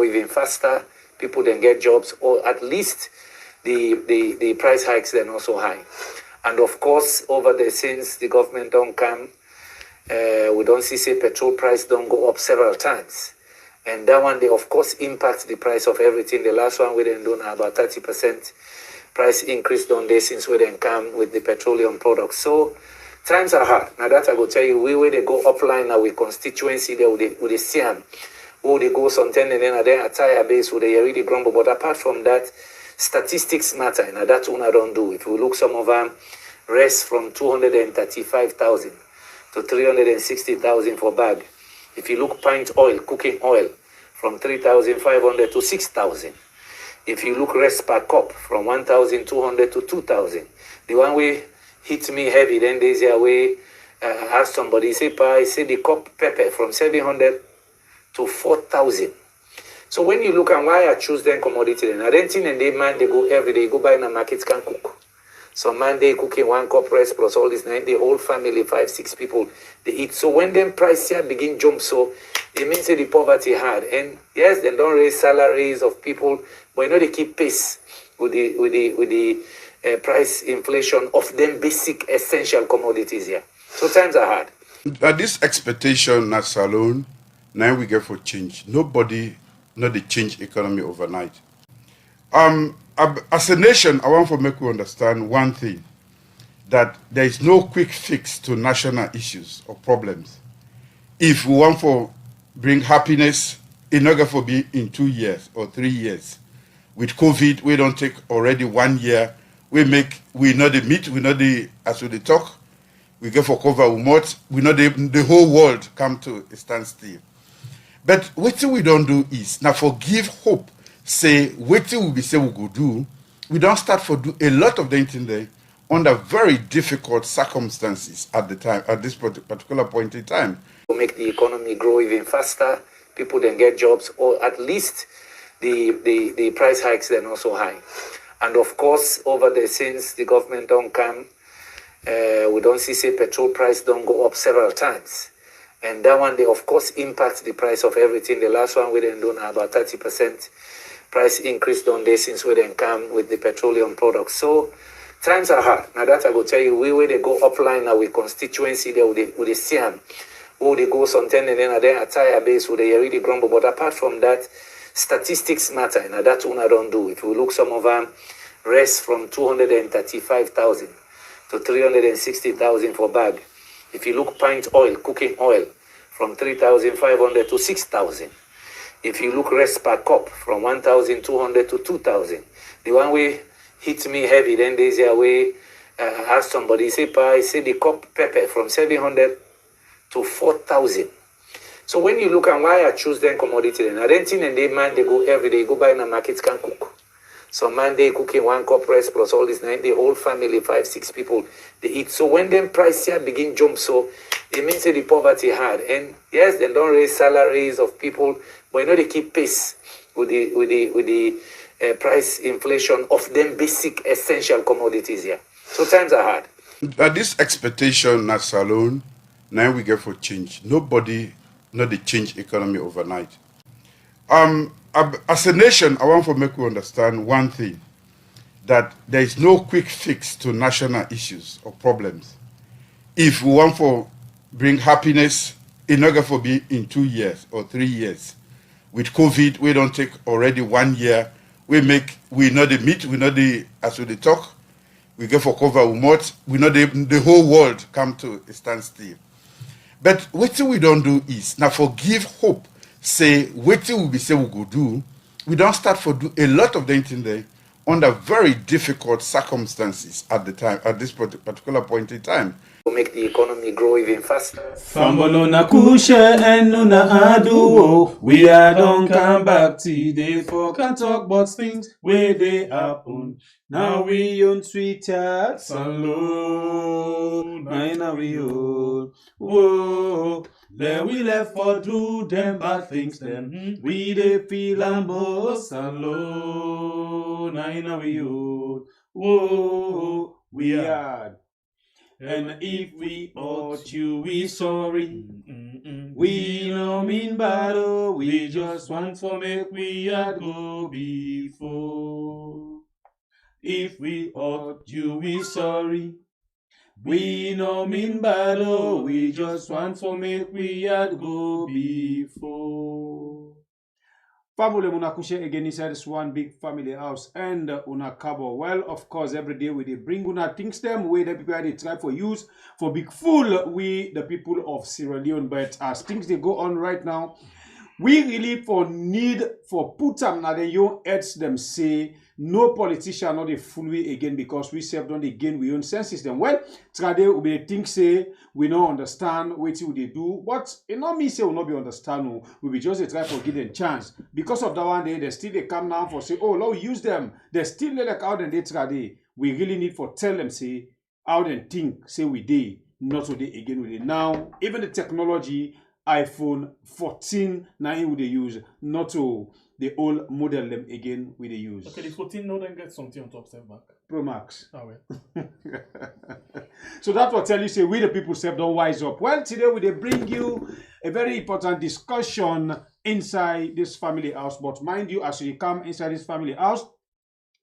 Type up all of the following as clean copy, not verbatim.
grow even faster, people then get jobs, or at least the price hikes they're not so high. And of course, over the since the government don't come, we don't see say petrol price don't go up several times. And that one, they of course impact the price of everything. The last one we didn't do now about 30% price increase on day since we didn't come with the petroleum products. So times are hard. Now that I will tell you, we they go upline now with constituency there with the CM. Oh, they go something and then they attire base with they really grumble. But apart from that, statistics matter. Now that's one I don't do. If we look some of them rest from 235,000 to 360,000 for bag. If you look pint oil, cooking oil, from 3,500 to 6,000. If you look rest per cup, from 1,200 to 2,000. The one way hit me heavy, then there's a way, ask somebody, say the cup pepper from 700 to 4,000. So when you look at why I choose them commodity, then I don't think and they man, they go every day, go buy in the market, can cook. So man, they cooking one cup rice plus all this, the whole family, 5, 6 people, they eat. So when them price here begin jump, so it means that the poverty hard. And yes, they don't raise salaries of people, but you know they keep pace with the price inflation of them basic essential commodities here. So times are hard. This expectation not alone, now we get for change. Nobody not the change economy overnight. As a nation, I want to make you understand one thing, that there is no quick fix to national issues or problems. If we want to bring happiness, it's not going to be in 2 years or 3 years. With COVID, we don't take already 1 year. We know the meet, we know the, as we talk, we go for cover, we know the whole world come to a standstill. But what we don't do is, now forgive hope, say, what we say we go do, we don't start for do a lot of the thing there under very difficult circumstances at the time, at this particular point in time. To make the economy grow even faster, people then get jobs, or at least the price hikes they're not so high. And of course, over the since the government don't come, we don't see say petrol price don't go up several times. And that one, they of course impact the price of everything. The last one we didn't do now about 30% price increase on day since we didn't come with the petroleum products. So times are hard. Now that I will tell you, we they go upline now with constituency there with the CM. Oh, they go something and then they attire base with they really grumble. But apart from that, statistics matter. Now that's one I don't do. If we look some of them rest from 235,000 to 360,000 for bag. If you look pint oil, cooking oil, from 3,500 to 6,000. If you look rest per cup, from 1,200 to 2,000. The one way hit me heavy, then there's a way, ask somebody, say the cup pepper from 700 to 4,000. So when you look at why I choose them commodity, then I don't think and they man, they go every day, go buy in the market, can cook. So man, they cooking one cup rice plus all this, the whole family, 5, 6 people, they eat. So when them price here begin jump, so it means that the poverty hard. And yes, they don't raise salaries of people, but you know they keep pace with the price inflation of them basic essential commodities here. So times are hard. This expectation not alone, now we get for change. Nobody not the change economy overnight. As a nation, I want to make you understand one thing, that there is no quick fix to national issues or problems. If we want to bring happiness, it's not going to be in 2 years or 3 years. With COVID, we don't take already 1 year. We know the meet, we know the, as we talk, we go for cover, we know the whole world come to a standstill. But what we don't do is, now forgive hope, say, what we say we go do, we don't start for do a lot of the thing there under very difficult circumstances at the time, at this particular point in time. To make the economy grow even faster. Fambono na kushe enu na aduo. We are don't come back today for can talk about things where they happen. Now we on Twitter alone. Now we own. Whoa. Then we left for do them bad things then. We they feel ambos alone. Now we own. Whoa. We are. And if we hurt you, we sorry. We no mean bad, oh, we just want to make we a go before. If we hurt you, we sorry. We no mean bad, oh, we just want to make we a go before. Family una kushe again inside this one big family house and una cabo. Well, of course, every day we dey bring una things them way the people they try for use for big fool we the people of Sierra Leone. But as things they go on right now, we really for need for put them na the young heads them say no politician not the full way again because we serve on again we own sense system. Well, today we think say we don't understand what they do, but it not mean say we not be understand. We be just try for give them chance because of that one day they still they come now for say oh Lord we use them. They still like how they today. We really need for tell them say how they think say we did not today again with it now. Even the technology iPhone 14 now we they use not to the old model them again we they use. Okay, the 14 now then get something on top step back. Pro Max. Ah well. So that's what tell you say we the people self don't wise up. Well, today we they bring you a very important discussion inside this family house. But mind you, as you come inside this family house,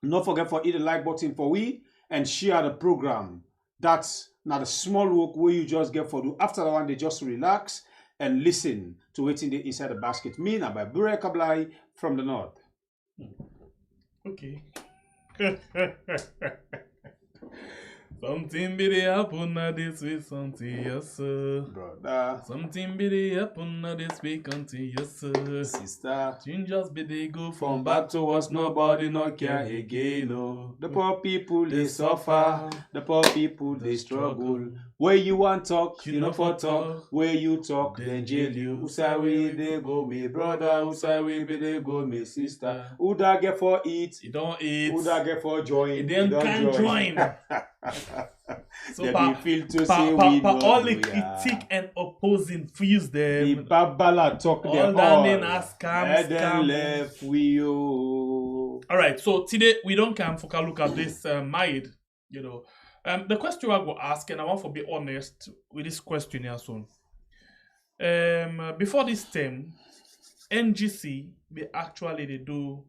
don't forget for hit the like button for we and share the program. That's not a small work where you just get for do. After that one, they just relax and listen to what's in the inside the basket. Me now by Bure Kablai from the north. Okay. Something be the happen now this week, something yes sir. Brother, Something be the happen now this week, something yes sir. sister, Just be they go from from bad to worse, nobody no care again. Oh. The poor people they suffer, the poor people they struggle. Where you want talk, you know for talk. Where you talk, then jail you. Usawi they go, me brother. Usawi be they go, me sister. Who da get for eat? You don't eat. Who da get for join? You then don't can't join. So They pa, be feel to pa, say pa, we pa, know all the we are. critique and opposing freeze The them. babala talk All them that all. name as scam, And then scam. left we yo. All right, so today we don't come for a look at this mind, you know. The question I go ask, and I want to be honest with this question here soon. Before this term, NGC they actually they do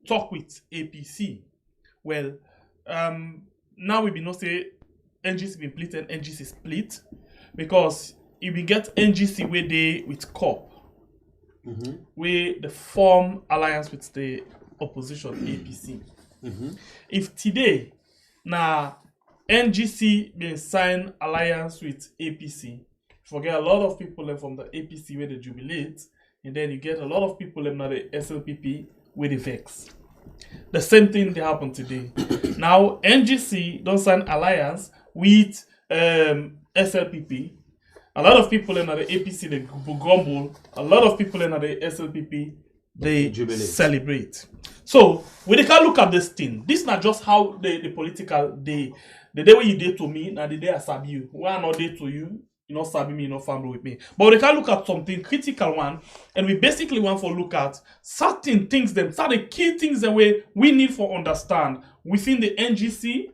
talk with APC. Well, now we be not say NGC been split and NGC split because if we get NGC where they with COP. Where the form alliance with the opposition APC. If today now NGC been sign alliance with APC, forget a lot of people from the APC where they jubilate, and then you get a lot of people now the SLPP where they vex. The same thing they happen today. Now NGC don't sign alliance with SLPP. A lot of people in the APC they grumble. A lot of people in the SLPP they Jubilate. Celebrate. So when they can look at this thing, this is not just how the political day. The day when you date to me, now the day I sabi you. When I not date to you, you not sabi me, you not family with me. But we can look at something critical one, and we basically want to look at certain things, them, certain key things that we need for understand within the NGC,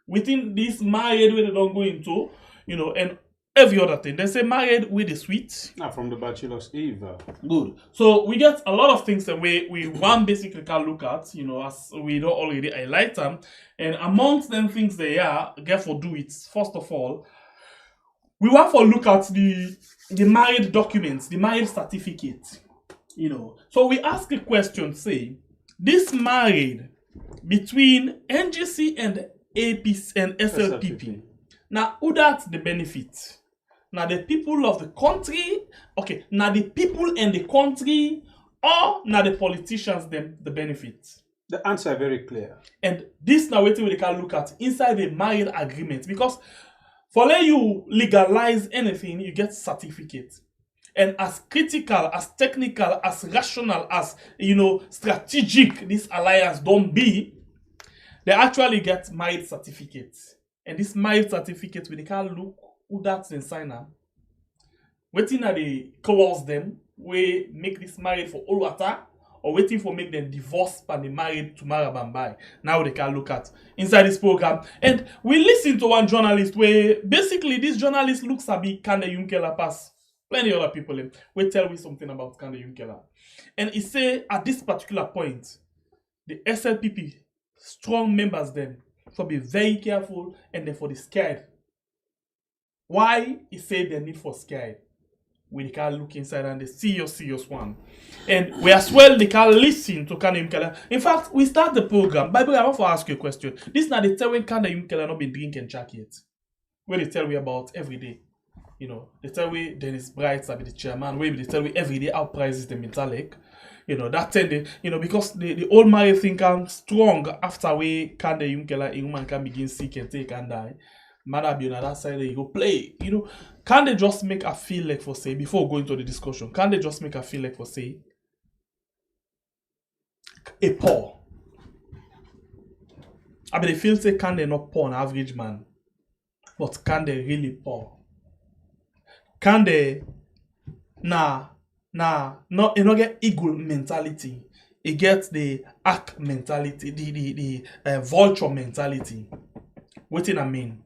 within this married where they don't go into, you know, and every other thing. They say married with the sweet. Now from the Bachelor's Eve. Good. So we get a lot of things that we want basically can look at, you know, as we don't already highlight them. And amongst them things they are, get for do it. First of all, we want to look at the married documents, the married certificate. You know. So we ask a question, say, this married between NGC and APC and SLPP. Now, who that's the benefit? Now, the people of the country, okay, now the people in the country, or now the politicians, them the benefit. The answer is very clear. And this now what we can look at inside the marriage agreement, because for let you legalize anything, you get certificate. And as critical, as technical, as rational, as you know, strategic this alliance don't be, they actually get marriage certificates. And this marriage certificate, we can look who that's in sign up. Waiting at the clause them, we make this marriage for all water, or waiting for make them divorce and they married to Marabambai. Now they can look at inside this program. And we listen to one journalist where basically this journalist looks at me Kande Yunkela pass plenty other people will tell me something about Kande Yunkela. And he say at this particular point, the SLPP strong members then for be very careful and then for the scared. Why he say they need for scared? We can look inside and the serious one. And we as well they can listen to Kande Yunkela. In fact, we start the program. By the way, I want to ask you a question. This now they tell when Kande Yunkela not been drinking jack yet. Where they tell we about every day. You know, they tell we Dennis Bright be the chairman, where they tell we every day how prices the metallic. You know, that tend you know, because the old married thing comes strong after we Kande Yunkela, a woman can begin sick and take and die. Mother be on that side, you go play. You know, can they just make a feel like for say, before going to the discussion, can they just make a feel like for say, a poor? I mean, they feel say, can they not poor an average man? But can they really poor? Can they, no, you know, get eagle mentality. It gets the ark mentality, the vulture mentality. What do I mean?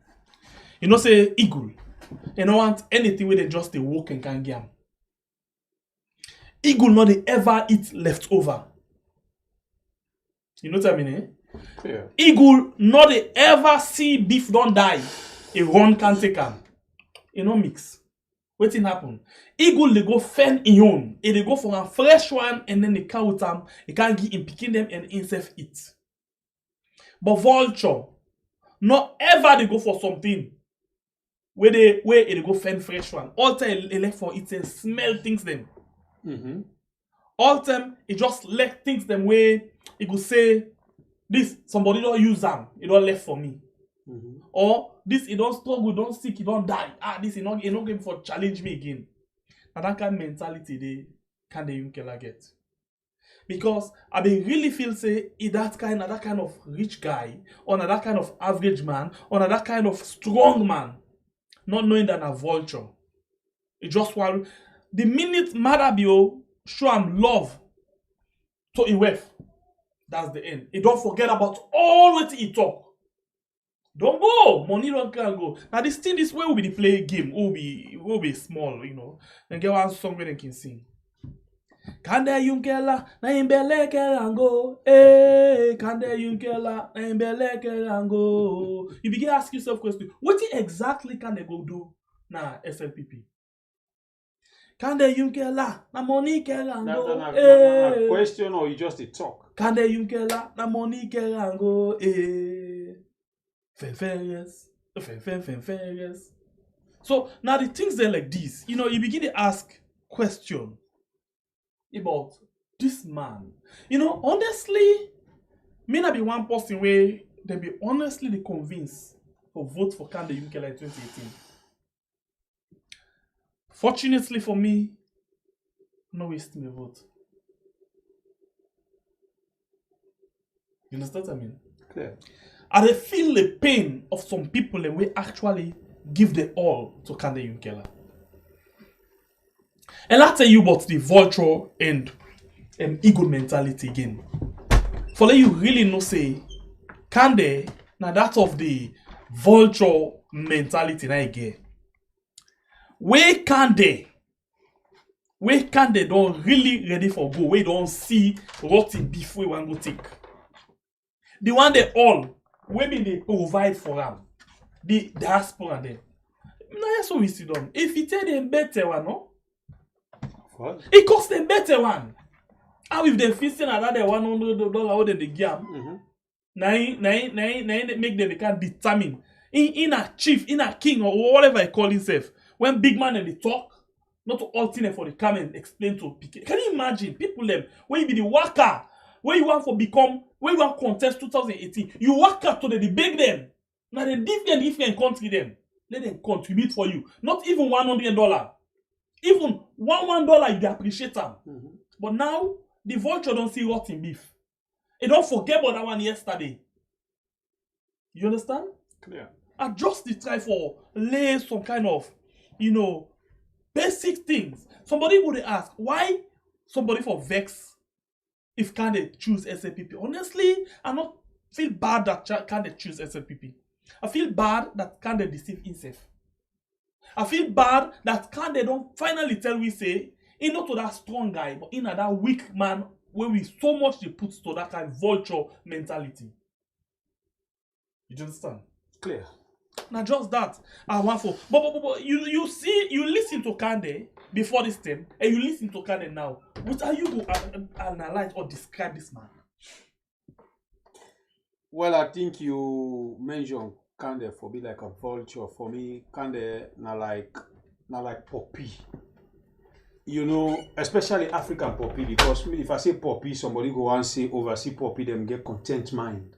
You know, say eagle. You don't want anything where they just they walk and can get. Eagle not they ever eat leftover. You know what I mean, eh? Yeah. Eagle not they ever see beef don't die. A run can take them. You know mix. What thing happen? Eagle they go fend in own. And they go for a fresh one and then they count them. They can't give him picking them and himself eat. But vulture, not ever they go for something where they go fend fresh one. All time they left for it and smell things them. Mm-hmm. All time it just let things them where it could say this somebody don't use them. It don't left for me. Mm-hmm. Or this it don't struggle, don't sick, it don't die. This is not game for challenge me again. And that kind of mentality they can they Yunkela get. Because I be really feel say that kind of rich guy, or that kind of average man, or that kind of strong man, not knowing that a vulture. It just want the minute Madabio show him love to him wife, that's the end. He don't forget about all what he talk. Don't go. Money don't can go. Now this thing this way will be the play game. Will be small, you know. And get one song where they can sing. Kande Yunkela na imbele kerango. Kande Yunkela na imbele kerango. You begin to ask yourself question. What exactly can they go do na SLPP? Kande Yunkela na money kerango. Na question or you just a talk? Kande Yunkela na money kerango. Yes. So now the things are like this. You know, you begin to ask question about this man. You know, honestly, may not be one person where they be honestly convinced to vote for Kande Yunkela in 2018. Fortunately for me, no waste my vote. You understand what I mean? Clear. And I feel the pain of some people and we actually give the all to Kande Yunkela. And I'll tell you about the vulture and ego mentality again. For let you really know say Kande, now that of the vulture mentality na again. Where Kande don't really ready for go, we don't see rotten beef we want to take. The one they all women they provide for them, the diaspora them. Now that's what we see them. If you tell them better one, no, What? it costs them better one. How if they feasting another $100 more than the game? Now they make them they can determine in a chief, in a king or whatever I call himself. When big man and they talk, not to alternate for the come and explain to PK. Can you imagine people them when you be the worker, where you want for become, where you want contest 2018, you work out to the beg them. Now the different country them. Let them contribute for you. Not even $100. Even $1 you appreciate them. But now the vulture don't see rotten beef. They don't forget about that one yesterday. You understand? Clear. I just try for lay some kind of, you know, basic things. Somebody would ask, why somebody for vex if can they choose SLPP. Honestly, I not feel bad that can they choose SLPP. I feel bad that can they deceive himself. I feel bad that can they don't finally tell we say, he not to that strong guy, but in that weak man where we so much they put to that kind of vulture mentality. You understand? Clear. Now just that I want for but you see you listen to Kande before this time and you listen to Kande now. What are you to analyze or describe this man? Well, I think you mentioned Kande for be like a vulture. For me, Kande na like poppy. You know, especially African poppy, because if I say poppy, somebody go and say oversee poppy, them get content mind.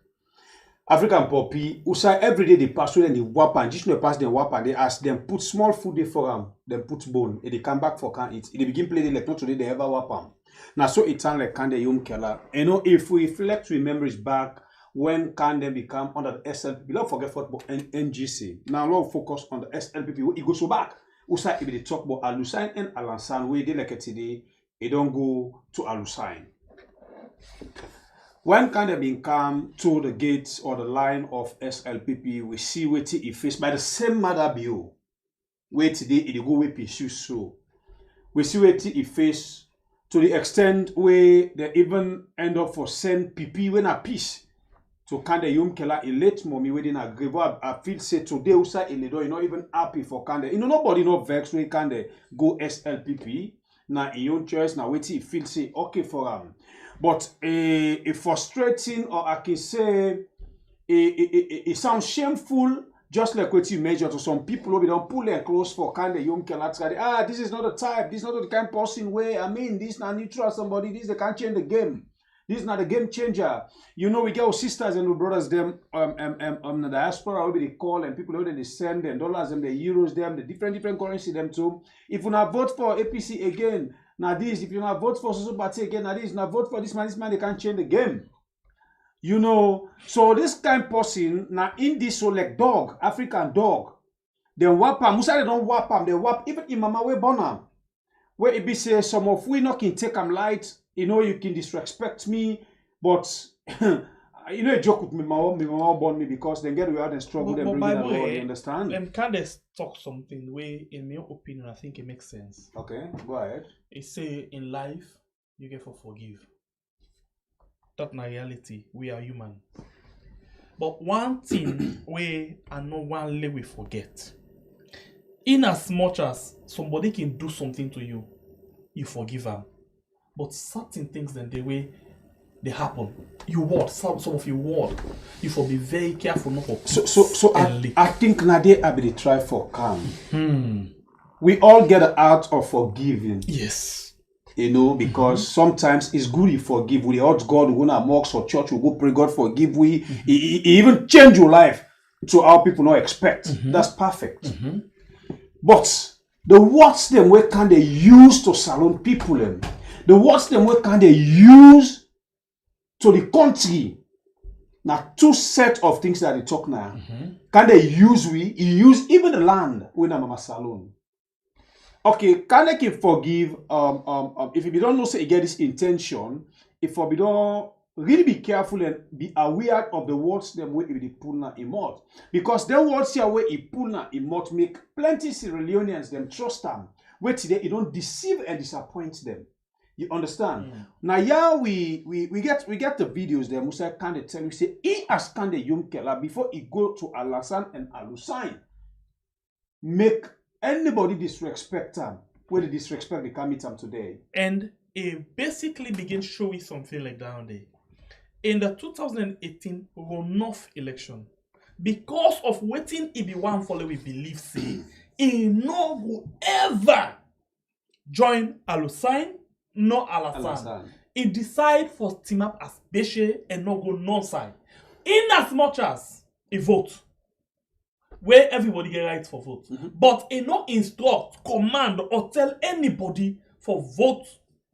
African poppy, who say every day they pass through and they whap and just no pass them whap and they ask them put small food they for them, then put bone, and they come back for can eat. They begin play like not today they ever whap them. Now so it sounds like Kande Yom Kela. You know, if we reflect memories back when Kande become under the SLPP, don't forget football NGC. Now let's focus on the SLPP. It goes so back. Who say if they talk about Alusain and Alansan, where they like it today, they don't go to Alusain. When Kande been come to the gates or the line of SLPP, we see where he faced by the same mother bill. Where today it go with pursue so. We see where he faced to the extent where they even end up for send PP when a peace to Kande Yom Kela a late mommy within a grave. I feel say today usa in the door, you're not even happy for Kande. You know nobody not vex where Kande go SLPP. Now in your choice now wait he feel say okay for him. But a frustrating, or I can say, it sounds shameful, just like what you measure to some people who don't pull their clothes for Kande Yom Kela. This is not the type, this is not the kind of person where, I mean, this is not neutral somebody, this they can't change the game. This is not a game changer. You know, we get our sisters and our brothers, them, the diaspora, we they call, and people they send them dollars, them, the euros, them, the different currency, them too. If you not vote for APC again, now this, if you not vote for social party again, now this, now vote for this man, they can't change the game. You know, so this kind of person, now in this so like dog, African dog, they whap him. Musa they don't whap him, they whap even in mama we born him. Where it be say some of we not can take him light, you know, you can disrespect me, but you know, a joke with me, my mama born me because they get away out and struggle, they bring it along, you understand? Can they talk something where, in my opinion, I think it makes sense. Okay, go ahead. It say in life, you get for forgive. That's not reality. We are human. But one thing we and no one lay we forget. In as much as somebody can do something to you, you forgive them. But certain things then the way they happen. You what? Some of you what? You for be very careful not for So I think Nade I be try for calm. We all get out of forgiving. Yes. You know, because sometimes it's good you forgive. We ask God, we go to mosque or church, we go pray God forgive. He even change your life to how people not expect. That's perfect. But the words them where can they use to salon people them? The words them where can they use to the country? Now two set of things that they talk now. Can they use he use even the land when I'm a salon? Okay, can they forgive if you don't know say you get this intention, if you don't really be careful and be aware of the words them way they pull na emot. Because the words here where he pull na emot make plenty Sierra Leoneans them trust them. Where today you don't deceive and disappoint them. You understand? Now yeah, we get the videos there. Musa can they tell you say he as Kande Yom Kela before he go to Alasan and Alusain. Make anybody disrespect them. Where the disrespect they can meet them today. And it basically begins showing something like that on there. In the 2018 runoff election, because of waiting if the one follow we believe say, he no will ever join Alusain, no Alasan. He decide for team up as Beshe and not go non-side. In as much as he vote, where everybody get right for vote. But he not instruct, command, or tell anybody for vote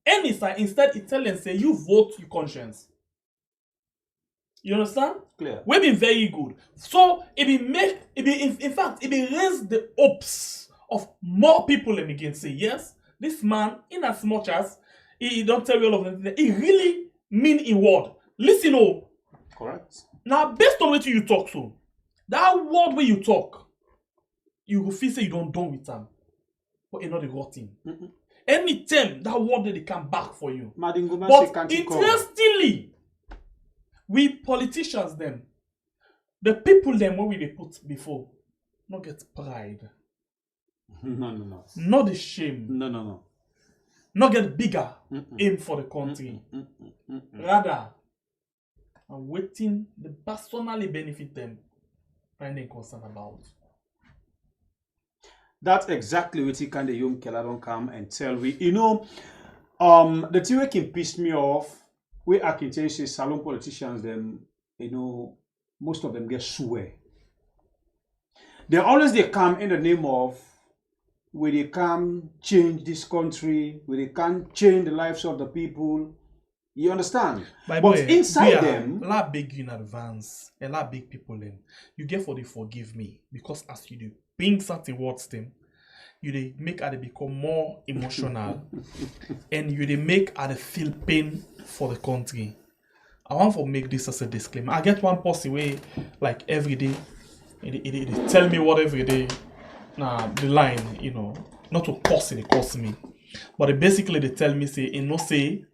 any side. Instead, he tell them say, you vote your conscience. You understand? Clear. We've been very good. So in fact, it raise the hopes of more people and begin say, yes, this man, in as much as he don't tell you all of them, he really mean a word. Listen, oh. Correct. Now, based on what you talk, so that word where you talk, you will feel say you don't done with them, but it's not the right thing. Anytime that word they come back for you. But interestingly, we politicians them, the people them what we they put before, not get pride. No. Not the shame. No. Not get bigger aim for the country. Rather, I'm waiting the personally benefit them and they concerned about. That's exactly what he kind of young Keller don't come and tell we. You know, the thing that can piss me off, we I can tell you, salon politicians, them, you know, most of them get swear. They come in the name of where they can change this country, where they can change the lives of the people. You understand? But inside them, a lot big in advance, a lot big people then. You get for the forgive me because as you do bring certain words them, you they make they become more emotional and you they make they feel pain for the country. I want to make this as a disclaimer. I get one person way like every day, they tell me what every day. Nah, the line, you know, not to cost it cost me, but basically they tell me say, you know, say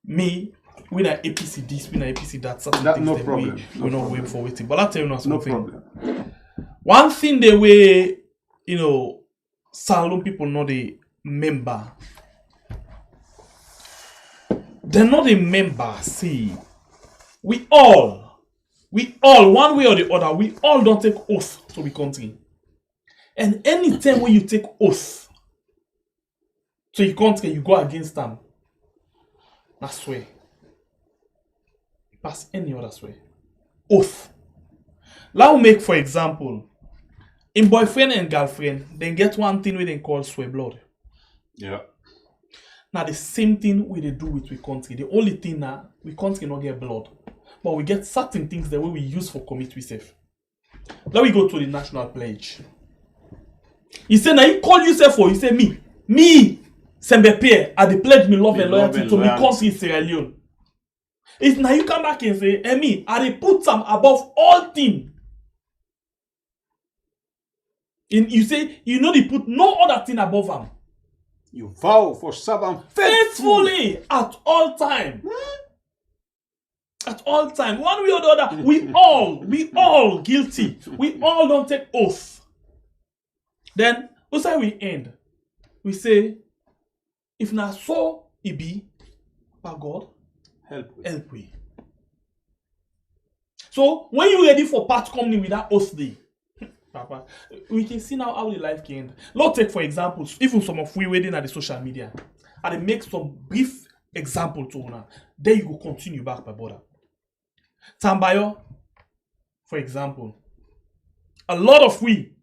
me we na APC this, we na APC that. Certain that things no that problem. we not waiting for waiting. But I tell you now something. No problem. One thing the way, you know, salon people not a member. They're not a member. See, we all, one way or the other, we all don't take oath to the country. And anytime when you take oath to your country, you go against them. I swear. Pass any other swear. Oath. Now make, for example, in boyfriend and girlfriend, they get one thing we they call swear blood. Yeah. Now the same thing we they do with we country. The only thing now we country not get blood, but we get certain things that we use for commit we safe. Now we go to the national pledge. He said, now you call yourself for, you say me, Sembepe, I the pledge me love and loyalty to me country Sierra Leone. It's now you come back and say, me, I put some above all things. And you say, you know, they put no other thing above them. You vow for serve faithfully at all time. At all time. One way or the other, we all guilty. We all don't take oath. Then, what's how we end? We say, if not so, it be, by God, help we. So, when you're ready for part company with that oath day, Papa, we can see now how the life can end. Let's take, for example, even some of we waiting at the social media, and they make some brief example to now. Then you will continue back, my brother. Tambayo, for example, a lot of we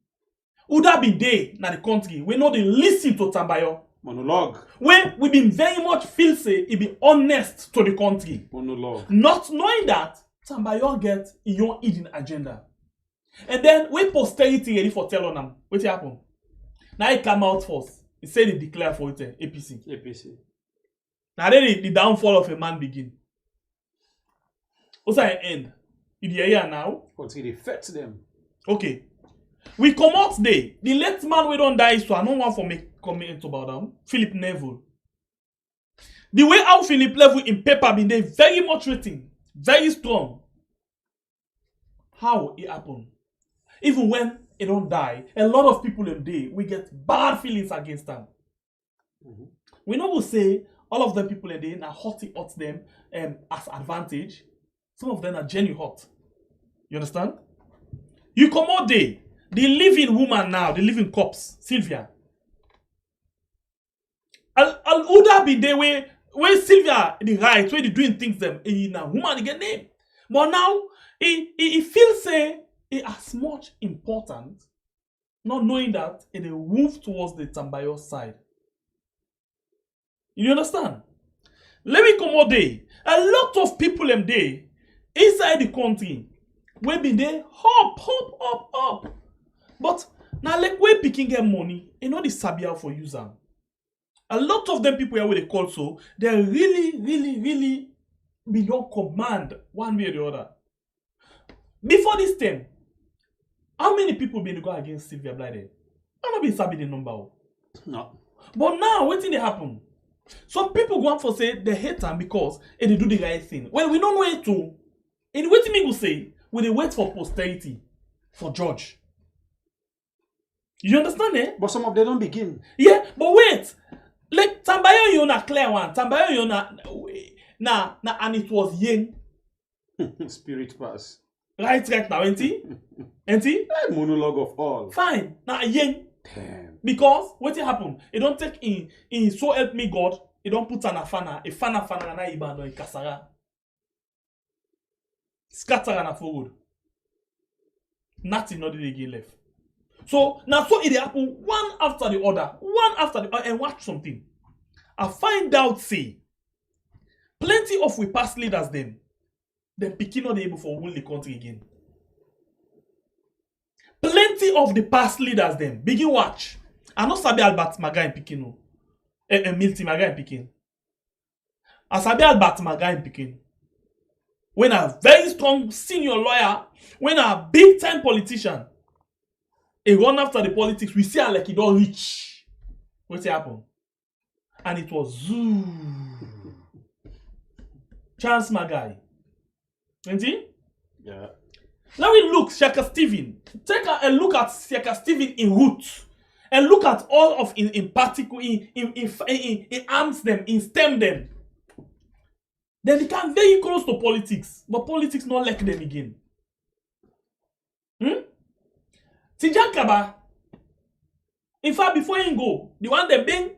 would have been there in the country. We know they listen to Tambayo. Monologue. When we been very much feel say it be honest to the country. Monologue. Not knowing that Tambayo get your hidden agenda. And then when posterity ready for tell on them, what happen? Now it come out first. He said they declare for it APC. Now then the downfall of a man begin. What's that end? In the area now? Until they fetch them. Okay. We come out there. The late man we don't die, so I don't want to make comment about them. Philip Neville. The way how Philip Neville in paper been there very much written, very strong. How it happened? Even when it don't die, a lot of people in there we get bad feelings against them. We know we say all of them people in there now hot them as advantage. Some of them are genuine hot. You understand? You come out there. The living woman now, the living corpse, Sylvia. Al Uda be there where Sylvia the right, where they doing things them in a woman get name. But now he feels say it as much important, not knowing that it will move towards the Tambayo side. You understand? Let me come out there. A lot of people them there inside the country will be there up. But now like we picking get money, you know the sabia for user. A lot of them people here where they call so, they're really we don't command one way or the other. Before this time, how many people been go against Sylvia Blyden? I don't be sabi the number. No. But now, what thing they happen? Some people go on for say they hate them because they do the right thing. Well, we don't know it too. And what me go say, we dey wait for posterity for George. You understand eh? But some of them don't begin. Yeah, but wait. Like Tambayo you na clear one. Tambayo you na and it was yin. Spirit pass. Right now, ain't he? Ain't he? Monologue of all. Fine. Now yin. Damn. Because what happen? It don't take in so help me God. It don't put an afana. A fana na iba no kasara. Scatter na forward. Nothing not did again left. So now so it happen one after the other. One after the other. And watch something. I find out say plenty of we past leaders them picking not able for rule the country again. Plenty of the past leaders them begin watch. I know Sabi Albert Maga in Pekin no. Milty Maga in Pekin. I Sabi Albert Maga in Pekin. When a very strong senior lawyer, when a big time politician, he run after the politics, we see her like he don't reach. What's happen? And it was zoo. Chance Magai. Ain't he? Yeah. Now we look, Shaka Steven. Take a look at Shaka Steven in root. And look at all of in particular, in arms them, in stem them. Then they come very close to politics. But politics not like them again. Tijan Kaba. In fact, before he go, the one they bring,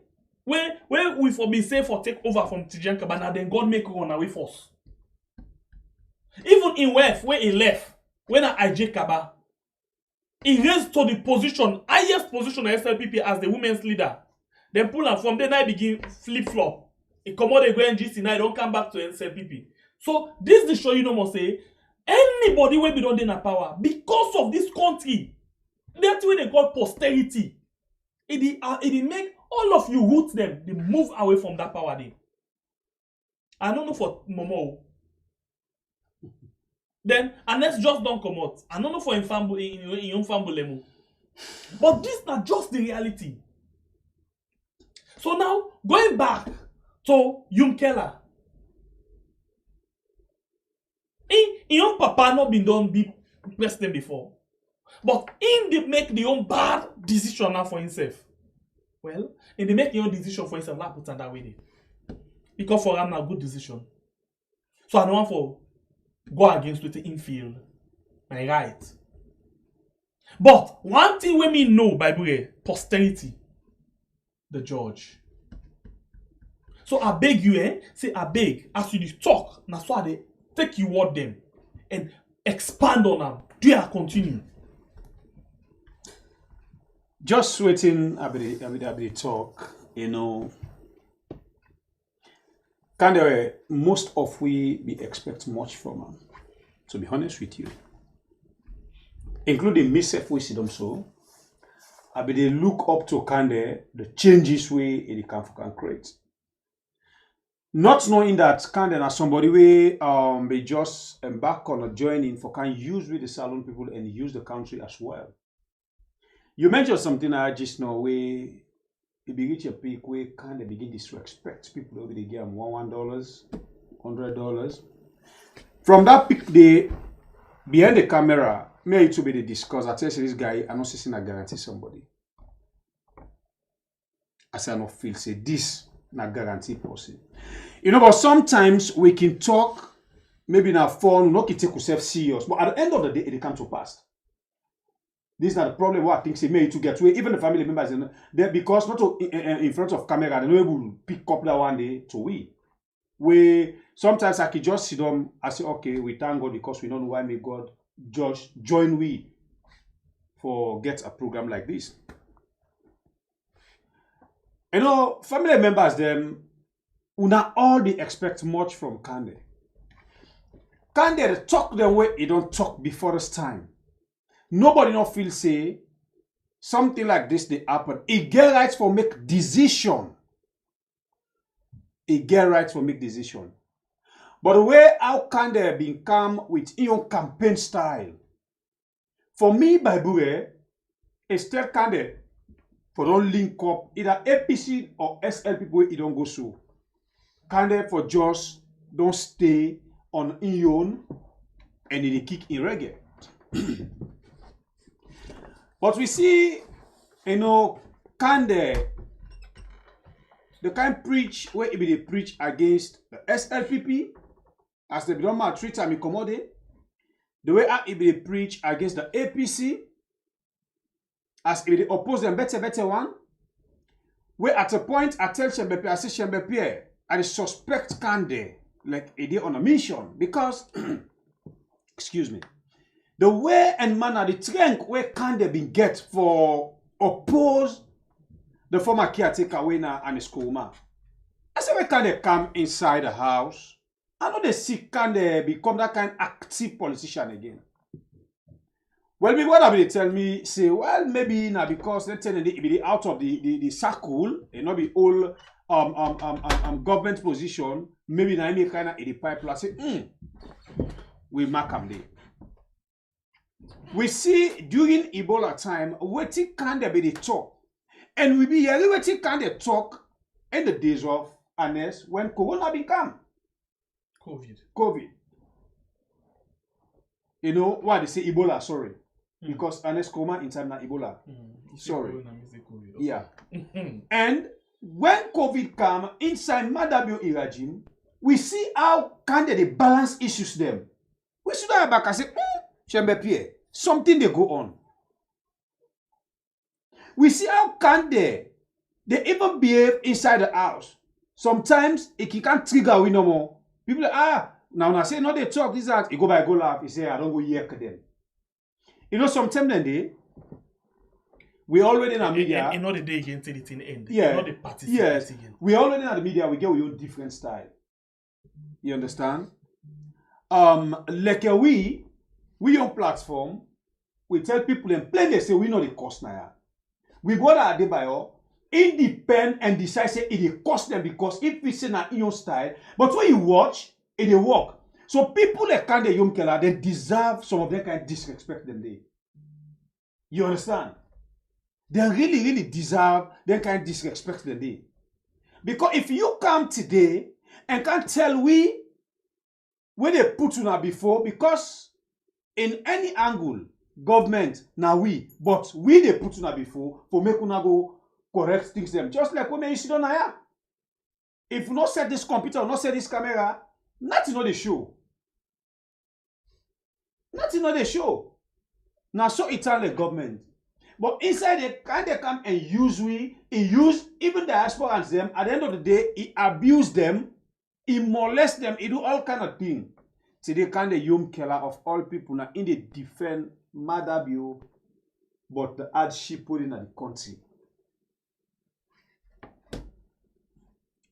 where we for be safe for take over from Tijan Kaba, now then God make run away first. Even in West, where he left, when IJ Kaba, he raised to the position, highest position of SLPP as the women's leader. Then pull and from there now begin flip-flop. He come out, they go NGC, now he don't come back to SLPP. So this is show you no more say, anybody will be done in power because of this country. That's what they call posterity. It make all of you root them, they move away from that power there. I don't know for Momo. Then, unless just don't come out. I don't know for in your family. But this is not just the reality. So now, going back to Young Keller. Your papa not been done be president before. But in they make the own bad decision now for himself. Well, in they make your own decision for himself, not put on that way. Because for him, a good decision. So I don't want for go against with the infield. My right. But one thing we me know by the way, posterity. The judge. So I beg you, say I beg, as you talk, now so they take you word them and expand on them. Do you continue? Just waiting a bit talk, you know. Kind of most of we expect much from them, to be honest with you. Including myself, we see them so. I be they look up to kind of the changes we it can create. Not knowing that kind of somebody we they just embark on a joining for can use with the salon people and use the country as well. You mentioned something I just know where it be reach a peak where kind of begin disrespect people over the game $1, $100. From that peak they behind the camera, may to be the discuss. I tell you this guy, I'm not saying I guarantee somebody. I say I not feel say this not guarantee person. You know, but sometimes we can talk, maybe in our phone, not take yourself serious, but at the end of the day, it comes to pass. This is not the problem. What I think say made to get away. Even the family members, they because not to, in front of camera, they're not able to pick up that one day to we. We sometimes I can just sit down. I say, okay, we thank God because we don't know why may God just join we for get a program like this. You know, family members them, una all they expect much from Kande. Kande talk the way he don't talk before this time. Nobody not feel say something like this they happen. He get rights for make decision. He get rights for make decision. But the way how Kande been come with your campaign style. For me, by Bure, instead Kande for don't link up either APC or SLPP where it don't go so. Kande for just don't stay on Ion and they kick in reggae. But we see, Kande, the kind preach where it be they preach against the SLPP, as they don't maltreat and accommodate, the way it be they preach against the APC, as if they oppose them better one, where at a point I tell Shembepe, I say Shembepe, I suspect Kande like a day on a mission because, excuse me, the way and manner, the strength where Kande been get for oppose the former caretaker winner and his Skoma. I say where Kande come inside the house, I know they see Kande become that kind of active politician again. Well, maybe what they tell me, say, well, maybe now because let's say they be out of the circle, and not be all government position, maybe now make kind of the pipeline. Say, we mark them there. We see during Ebola time, waiting can they be the talk, and we be hearing waiting can they talk in the days of Anes when Corona become COVID. You know why they say Ebola? Sorry. Because Anes Koma in time na Ebola. Sorry. Yeah. And when COVID come inside Madabio regime, we see how can they balance issues them. We should have back and say, Shembepe, something they go on. We see how can they even behave inside the house. Sometimes it can't trigger we no more. People now when I say no they talk this that he go by go laugh. He say I don't go yuck them. You know, sometimes then we already in the media. And not the day against it in end. Yeah. Not the party. Yes. We already in the media. We get our own different style. You understand? Like we on platform. We tell people and plain they say we know the cost now. We go to Adebayo, independent and decide say it cost them because if we say na your style, but when you watch, it work. So people like Kande Yomkela, they deserve some of them kind of disrespect them day. You understand? They really deserve them kind of disrespect them day. Because if you come today and can't tell we where they put you before, because in any angle, government now but we they put you before for make una go correct things them. Just like when you sit on here. If you not set this computer or not set this camera, nothing on the show. Nothing on the show. Now so it's all the government. But inside they kind of come and use even diaspora and them. At the end of the day, he abuse them, he molest them, he do all kind of things. Today kind of Yom Killer of all people now in the defend Madabio, but the hardship put in the country.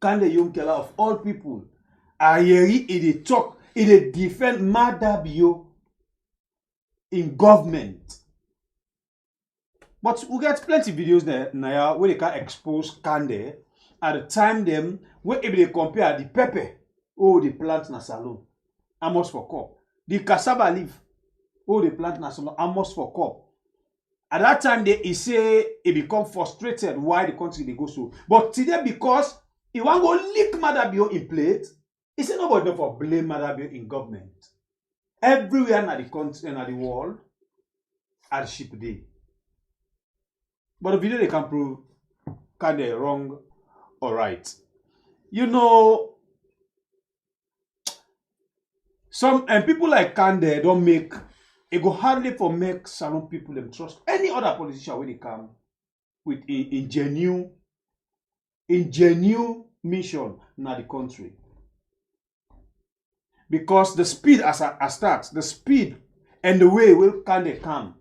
Kind of Yom Killer of all people. I hear it talk, it defend Madabio in government. But we get plenty of videos there now where they can expose Kande at the time them where if they compare the pepper they plant na salon almost for cup. The cassava leaf they plant na salon almost for cup. At that time they say it become frustrated why the country they go so. But today because he want go lick Madabio in plate, he say nobody don't for blame Madabio in government. Everywhere in the country and the world are ship day. But the video they can prove kind of wrong or right. You know, some people like Kande don't make it go hardly for make salon people them trust any other politician when they come with a genuine mission in the country. Because the speed as starts, the speed and the way will Kande come.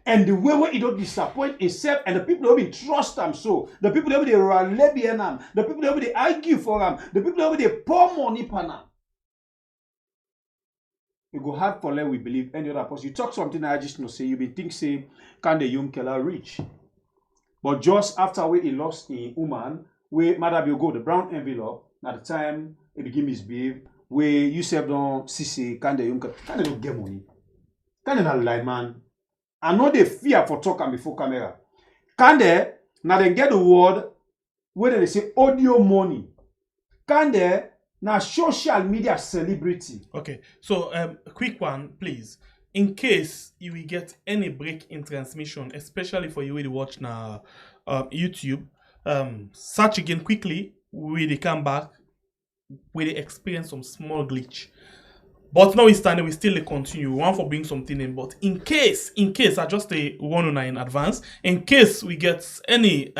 And the way where he don't disappoint himself and the people who will trust him so. The people who will rally behind him. The people who will argue for him. The people who will pour money upon him. You go hard for let we believe any other person. You talk something I just know say you been think say Kande Yom Kela rich. But just after where he lost in woman, where Madabio go the brown envelope, at the time he begin misbehave, where you say don't see Kande don't get money. Kande na lie man. I know they fear for talking before camera. Kande now they get the word where they say audio money. Kande na social media celebrity. Okay, so a quick one, please. In case you will get any break in transmission, especially for you to watch now YouTube, search again quickly. We come back. We experience some small glitch. But now we still continue. We want for bring something in. But in case, I just a warning in advance. In case we get any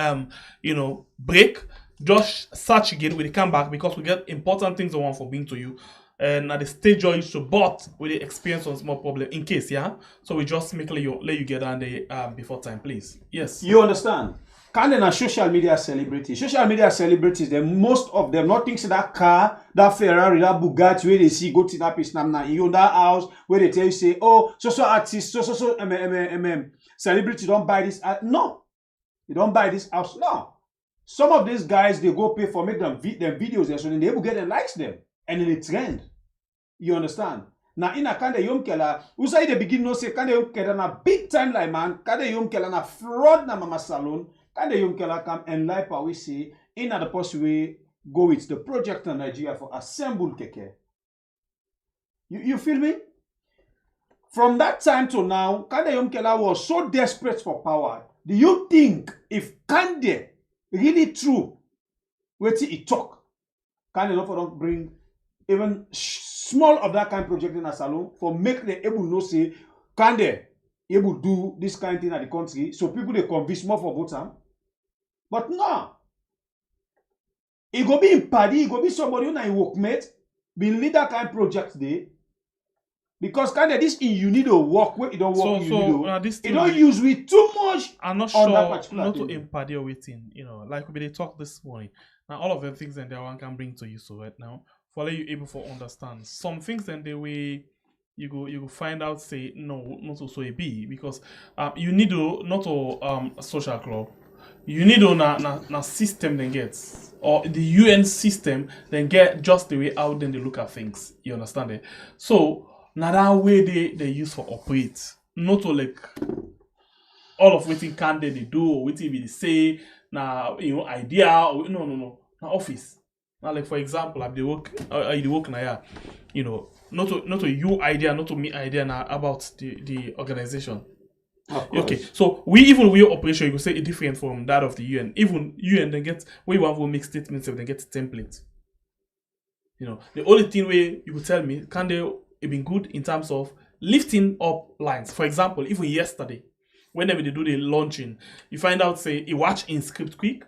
break, just search again. We come back because we get important things I want for bring to you. And at the stage of issue, but we experience some small problem in case, yeah. So we just let you get on the before time, please. Yes. You understand? Kande na social media celebrities. Social media celebrities, most of them not think that car, that Ferrari, that Bugatti where they see go to that place now in that house where they tell you say, oh, so artists, so celebrity don't buy this. No, they don't buy this house. No. Some of these guys they go pay for make them videos there so then they will get them likes them and then they trend. You understand? Now in a Kande Yomkela, who say the beginning no say Kande Yomkela na big time like man, Kande Yomkela na fraud na mama salon. Kande Yomkela come and like we say in the possible way go with the project in Nigeria for assemble keke. You feel me? From that time to now, Kande Yomkela was so desperate for power. Do you think if Kande really true, wait till he talk, Kande not for don't bring even small of that kind of project in a salon for make them able to say Kande able to do this kind of thing at the country so people they convince more for vote. But no, it go be in party, it go be somebody who na in workmate, be lead that kind of project there. Because kind of this in you need to work where you don't work you don't use with too much. I'm not on sure that particular not thing. to impart your waiting, like we talk this morning. Now all of the things that they one can bring to you so right now, for you able to understand. Some things and the way you go find out say no, not also a B because you need to not a social club. You need to na system then gets or the UN system then get just the way out then they look at things. You understand it? So now that way they use for operate. Not to like all of what can they do or what they say now idea or no. Now office. Now like for example, I work now not to you idea, not to me idea now about the organization. Okay, so we operation you could say it different from that of the UN. Even UN then get we want to make statements if they get a template. The only thing where you could tell me can they been good in terms of lifting up lines. For example, even yesterday, whenever they do the launching, you find out say he watch in script quick,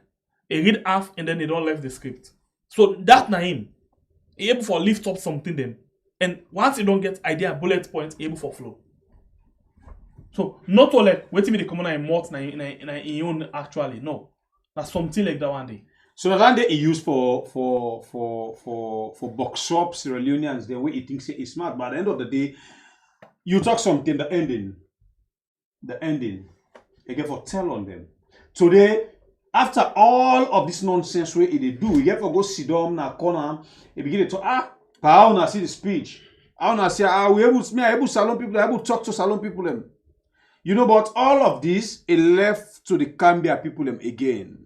he read half and then they don't left the script. So that na him. He able for lift up something then. And once you don't get idea bullet points, able for flow. So not all like waiting me the common in mort in own actually no. That's something like that one day. So that day he used for box shop Sierra Leoneans the way he thinks it's smart, but at the end of the day, you talk something, the ending, again for tell on them. Today, after all of this nonsense way they do, you get to go sit down na corner, you begin to talk, how na see the speech, how na say we able salon people, able talk to salon people them. But all of this it left to the Gambia people them again.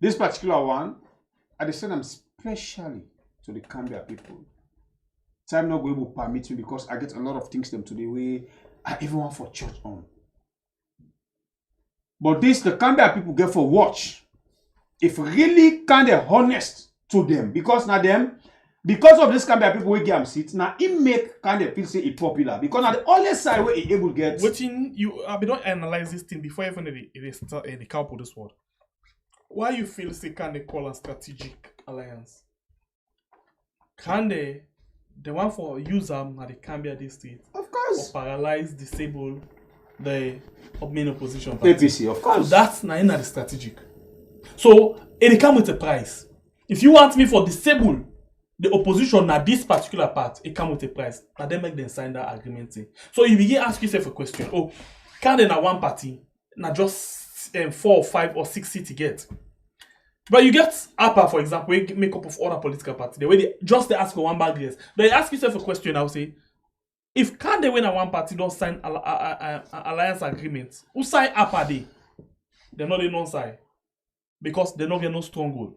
This particular one, I send them specially to the Gambia people. Time not going to permit me because I get a lot of things them today where I even want for church on. But this the Gambia people get for watch. If really kind of honest to them, because now them, because of this Gambia people we get seats, now it make kind of feel say it popular. Because now the only side where it able to get. Waiting you don't analyze this thing before even the couple this word. Why you feel say can they call a strategic alliance? Can they the one for use them at the Gambia district? Of course. Or paralyze, disable the main opposition party. APC, of course. So that's not the strategic. So it come with a price. If you want me for disable the opposition at this particular part, it come with a price. And then make them sign that agreement. So you begin ask yourself a question. Oh, can they na one party? Na just 4 or 5 or 6 seats get. But you get APA, for example, we make up of other political parties. The way they ask for one bag yes. They ask yourself a question, I would say, if can they win a one party don't sign alliance agreement, who sign APA they? They're not the non-sign. Because they don't get no stronghold.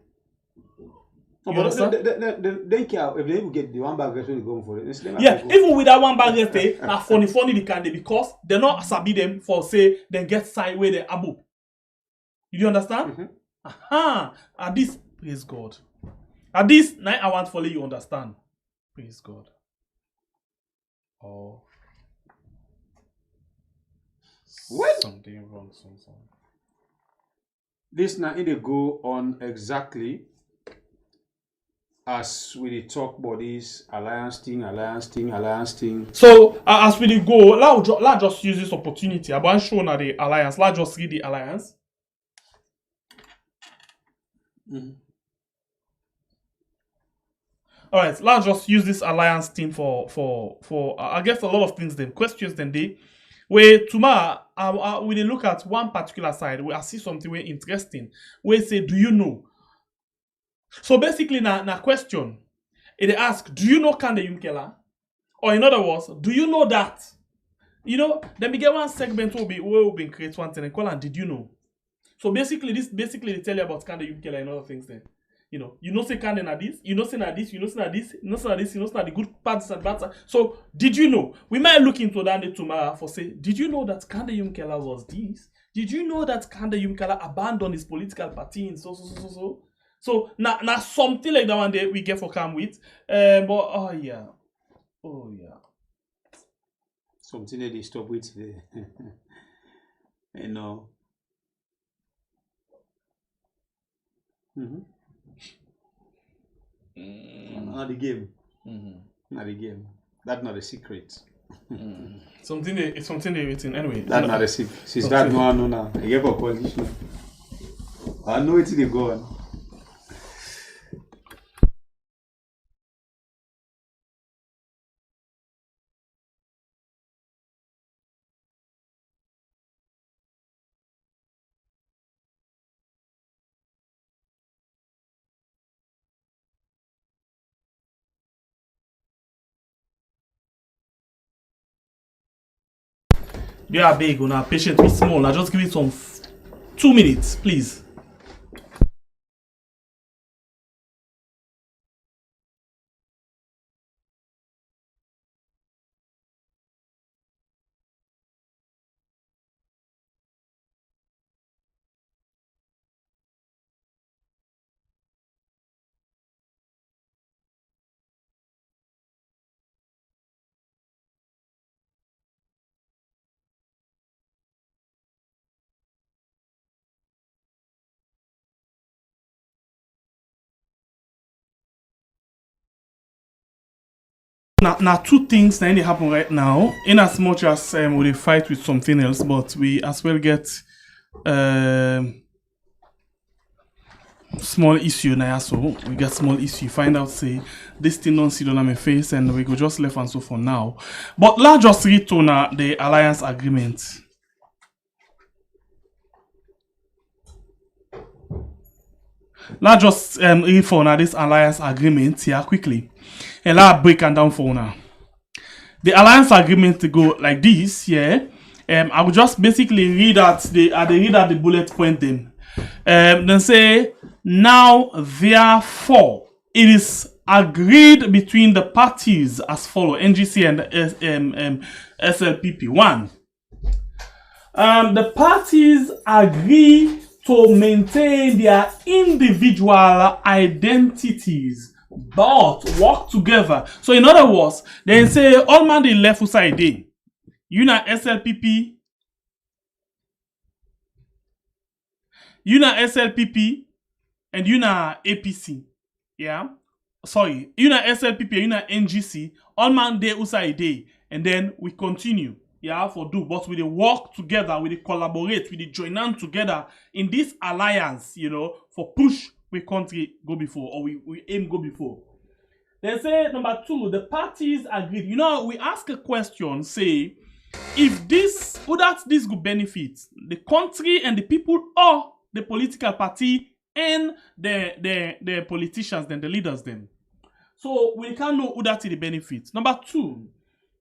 You understand? They care if they even get the one bag rest, they go for it. Yeah, even with that one bag rest, na funny the can they because they not sabi them for say they get side where they above. You understand? Mm-hmm. Aha! At this, praise God. At this, now I want to follow you understand. Praise God. Oh. What? Something wrong. This now it go on exactly as we talk about this alliance thing. So as we go, let's just use this opportunity. I want to show now the alliance. Let's just read the alliance. Mm-hmm. All right, let's just use this alliance thing for I guess a lot of things. Then questions then they. Where tomorrow we look at one particular side. We see something very interesting. We say, do you know? So basically, na question. It ask, do you know Kande Yumkela? Or in other words, do you know that? You know, then we get one segment where we be create one thing and call and did you know? So basically, they tell you about Kande Yumkela and other things then. You know say Kande na this, you know say na this, you know say na this, you know say na this, you know say na the good parts and bad side. So did you know? We might look into that tomorrow for say, did you know that Kande Yumkela was this? Did you know that Kande Yumkela abandoned his political party and so? So now something like that one day we get for come with. But oh yeah. Something that they stop with today. You know. Mm-hmm. Not the game. Mm-hmm. Not the game. That's not a secret. Mm. Something they written anyway. That's not a secret. Since that no one know now. I gave a coalition. I know it's they go on. They are big, una patient with small. Now just give it some 2 minutes, please. Now two things that happen right now. In as much as we fight with something else, but we as well get small issue now. So we get small issue. Find out say this thing don't sit on my face, and we go just left and so for now. But let's just read to now the alliance agreement. Let's just read for now this alliance agreement here quickly. And let's break it down for now. The alliance agreement to go like this, yeah. I will just basically read out the bullet point then. Then say, now therefore it is agreed between the parties as follows: NGC and SLPP. 1. The parties agree to maintain their individual identities but work together. So in other words, they say all man the left side day. You na SLPP. You na SLPP and you na APC. Yeah. Sorry. You na SLPP, you na NGC. All man day usai day. And then we continue. Yeah, for do. But we work together, we collaborate, we join on together in this alliance, for push we country go before, or we aim go before. They say number 2, the parties agreed. We ask a question, say, if this, would that this could benefit the country and the people or the political party and the politicians, then the leaders, them. So we can't know who that is the benefit. Number 2,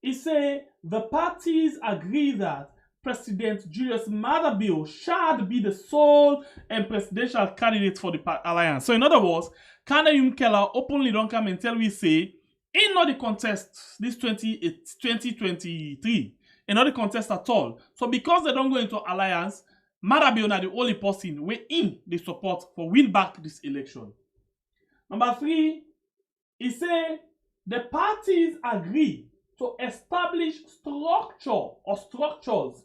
it say the parties agree that President Julius Maada Bio shall be the sole and presidential candidate for the alliance. So in other words, Kanda Yumkela openly don't come and tell we say, in not the contest this 2023, in not the contest at all. So because they don't go into alliance, Maada Bio na the only person we in the support for win back this election. Number 3, he say the parties agree to establish structure or structures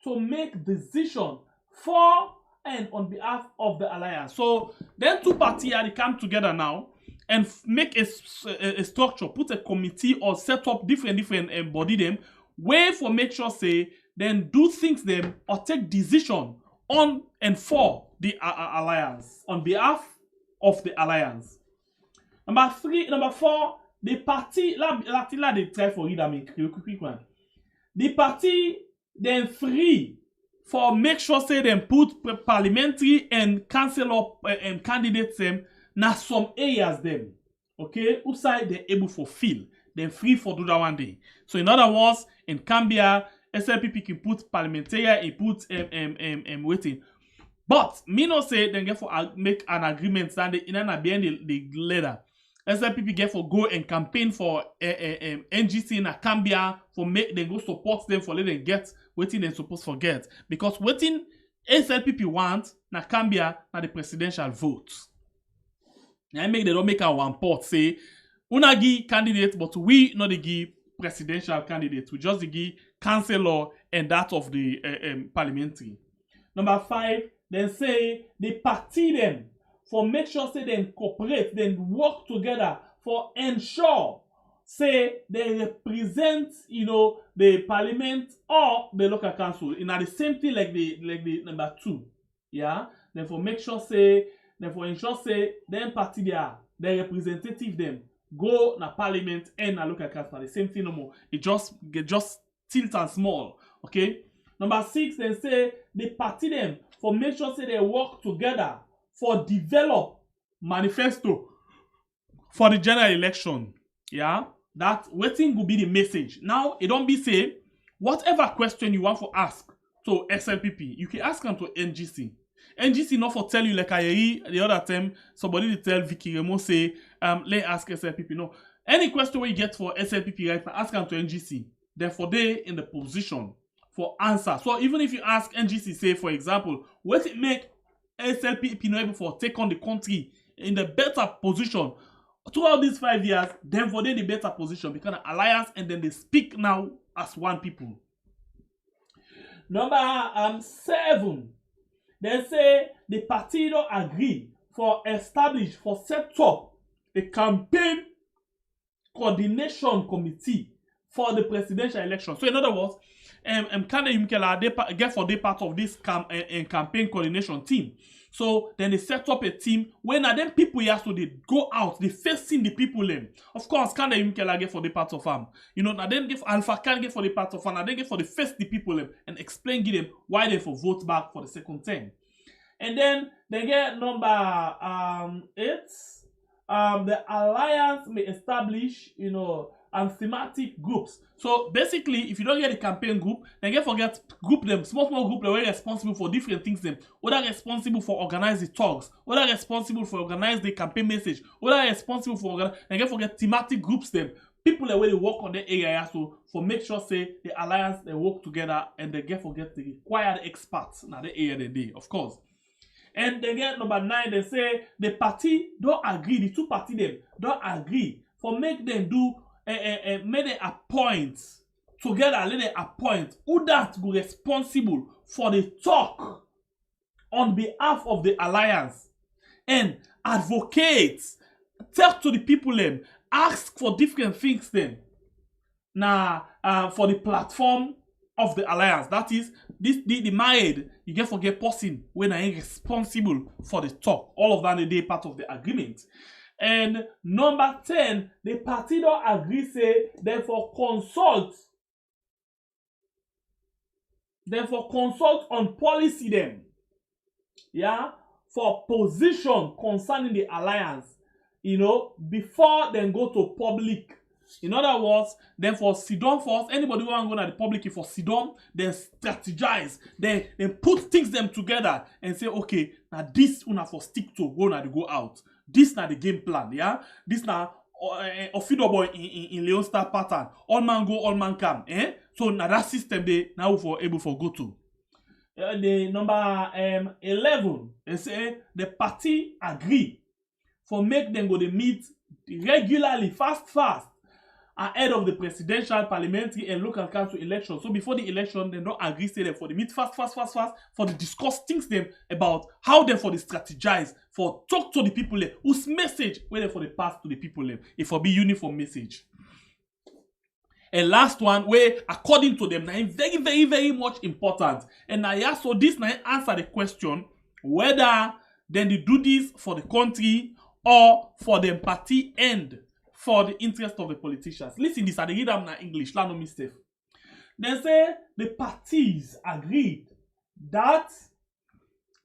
to make decision for and on behalf of the alliance. So then 2 parties they come together now and make a structure, put a committee or set up different body them, way for make sure say then do things them or take decision on and for the alliance, on behalf of the alliance. Number 4, the party la they try for read quick one. The party then free for make sure say them put parliamentary and councillor and candidates them na some areas them. Okay, who side they able for fill, then free for do that one day. So in other words, in Cambia, SLPP can put parliamentarian, it put waiting. But me no say then get for make an agreement that they in behind the letter. SLPP get for go and campaign for NGC and Cambia for make them go support them for let them get waiting they supposed to get. Because waiting SLPP want na Cambia na the presidential vote. I make they don't make a one port say una give candidate, but we not the give presidential candidate. We just the give councillor and that of the parliamentary. Number 5, then say the party them for make sure say they cooperate, then work together for ensure say they represent the parliament or the local council in the same thing like the number 2. Yeah, then for make sure say then for ensure say them party there the representative them go na parliament and na local council the same thing no more. It just tilt and small. Okay. Number 6, then say the party them for make sure say they work together for develop manifesto for the general election. Yeah, that waiting will be the message. Now it don't be say whatever question you want to ask to SLPP, you can ask them to NGC. NGC not for tell you like I the other time somebody tell Vicky Remo say let ask SLPP. No, any question you get for SLPP right now, ask them to NGC. Therefore they in the position for answer. So even if you ask NGC, say for example, what it make SLPP not able for take on the country in the better position throughout these 5 years, then for them the better position because of alliance and then they speak now as one people. Number 7, they say the party don't agree for establish for set up a campaign coordination committee for the presidential election. So in other words, Kanda Yumkela they get for they part of this campaign coordination team. So then they set up a team when then people here so they go out, they facing the people them. Of course, Kanda Yumkela get for the part of them. Now then give Alpha can get for the part of them, and then get for the face the people them and explain give them why they for vote back for the second time. And then they get number 8. The alliance may establish, and thematic groups. So basically, if you don't get a campaign group, then get forget group them, small group that were responsible for different things them. Other responsible for organize the talks, other responsible for organize the campaign message, other responsible for organize, then get forget thematic groups them. People that way they work on the area so for make sure say the alliance they work together and they get forget the required experts now the area they do, of course. And then get number 9, they say the party don't agree, the 2 party them don't agree for make them do may they appoint together, let them appoint who that go responsible for the talk on behalf of the alliance and advocate, talk to the people them, ask for different things then. Now for the platform of the alliance, that is the married, you get forget person when I am responsible for the talk. All of that they part of the agreement. And number 10, the party don't agree say therefore consult on policy them. Yeah, for position concerning the alliance, before then go to public. In other words, then for Sidon first, anybody who want to go to the public for Sidon, then strategize, then put things them together and say, okay, now this una for stick to go out. This now the game plan, yeah. This now Ofidobo in Leon Star pattern. All man go, all man come, eh? So now that system they now for able for go to. The number 11, they say the party agree for make them go to meet regularly, fast, ahead of the presidential, parliamentary, and local council election. So before the election, they don't agree, say them for the meet fast, for the discuss things them about how them for the strategize, for talk to the people there, whose message where they for the pass to the people there, if for be uniform message. And last one, where according to them, now very, very, very much important. And now so this now answer the question whether then they do this for the country or for the party end. For the interest of the politicians. Listen this, I read them in English, no mistake. They say the parties agreed that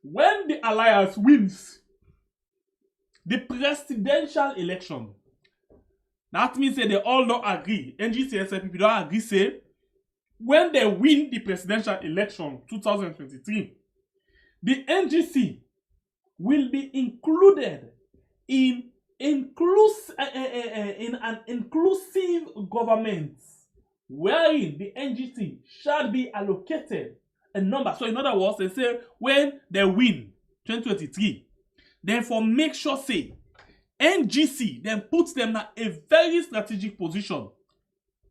when the alliance wins the presidential election, that means that they all don't agree. NGC and SLPP don't agree, say, when they win the presidential election 2023, the NGC will be included in an inclusive government wherein the NGC shall be allocated a number. So in other words, they say when they win 2023, then for make sure say NGC then puts them in a very strategic position.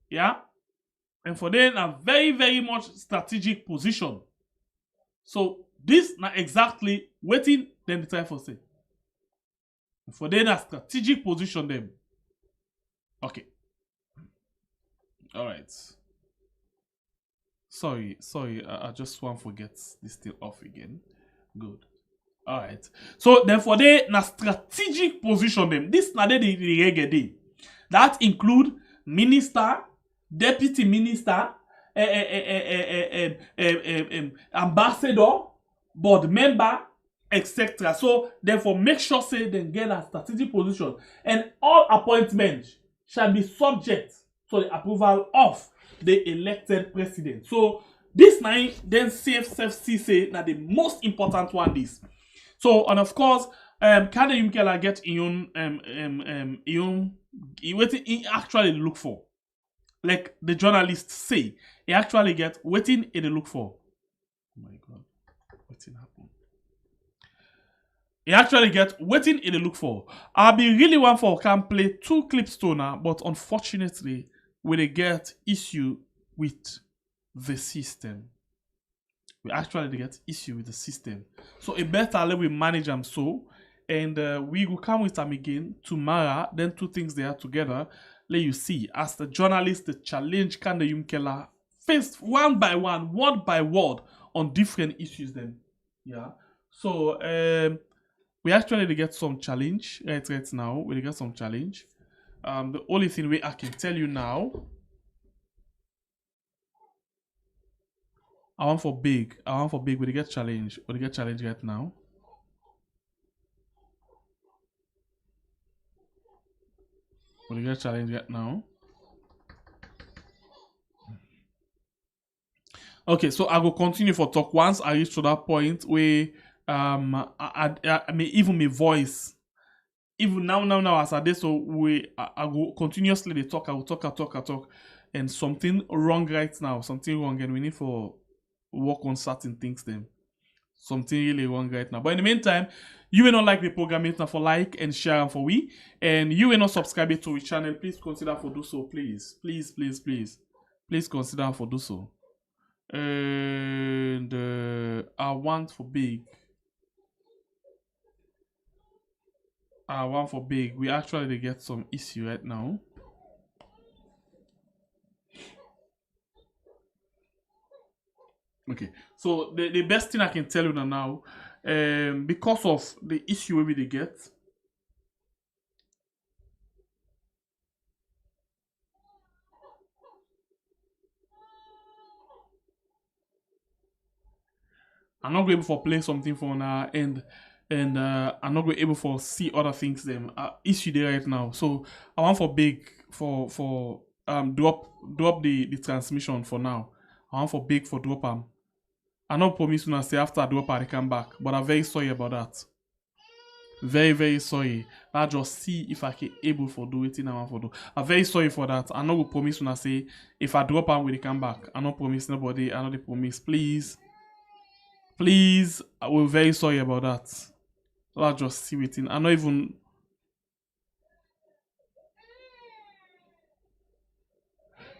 Yeah? And for them a very, very much strategic position. So this now exactly waiting then the time for say. For then a strategic position them. Okay. Alright. Sorry, I just want to forget this thing off again. Good. Alright. So then for they na strategic position them. This na the reggae. That include minister, deputy minister, ambassador, board member, etc. So therefore make sure say they get a strategic position, and all appointments shall be subject to the approval of the elected president. So this nine then CFC say that the most important one is. So and of course can the Yumkela get what he actually look for, like the journalists say, he actually get what he look for. Oh my god, what's happened? He actually get waiting in the look for. I'll be really one for can play 2 clips to now, but unfortunately, we they get issue with the system. We actually get issue with the system. So a better let we manage them so, and we will come with them again tomorrow. Then 2 things they are together. Let you see as the journalist the challenge can the Yumkela faced one by one, word by word on different issues. Then yeah. So we actually get some challenge right now. We get some challenge. The only thing I can tell you now, I want for big. We get challenge. We get challenge right now. We get challenge right now. Okay, so I will continue for talk once I reach to that point where I mean even my voice, even now as I did so I go continuously they talk, I will talk, and something wrong right now, and we need for work on certain things then. Something really wrong right now. But in the meantime, you will not like the program, it's not for like and share and for we, and you will not subscribe to our channel, please consider for do so, please consider for do so. And I want for big. We actually get some issue right now. Okay, so the best thing I can tell you now, because of the issue we they get, I'm not going to play something for now, and and I'm not going able for see other things them issue there right now. So I want for big for drop the transmission for now. I want for big for drop I not promise when I say after I drop I come back, but I'm very sorry about that. Very, very sorry. I just see if I can able for do it in I want for do. I'm very sorry for that. I not go promise when I say if I drop and will come back. I not promise nobody. I not promise. Please. Please. We're very sorry about that. I'll just see it in. I not even.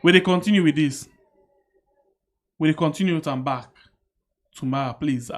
Will they continue with this? Will they continue with I'm back tomorrow, please?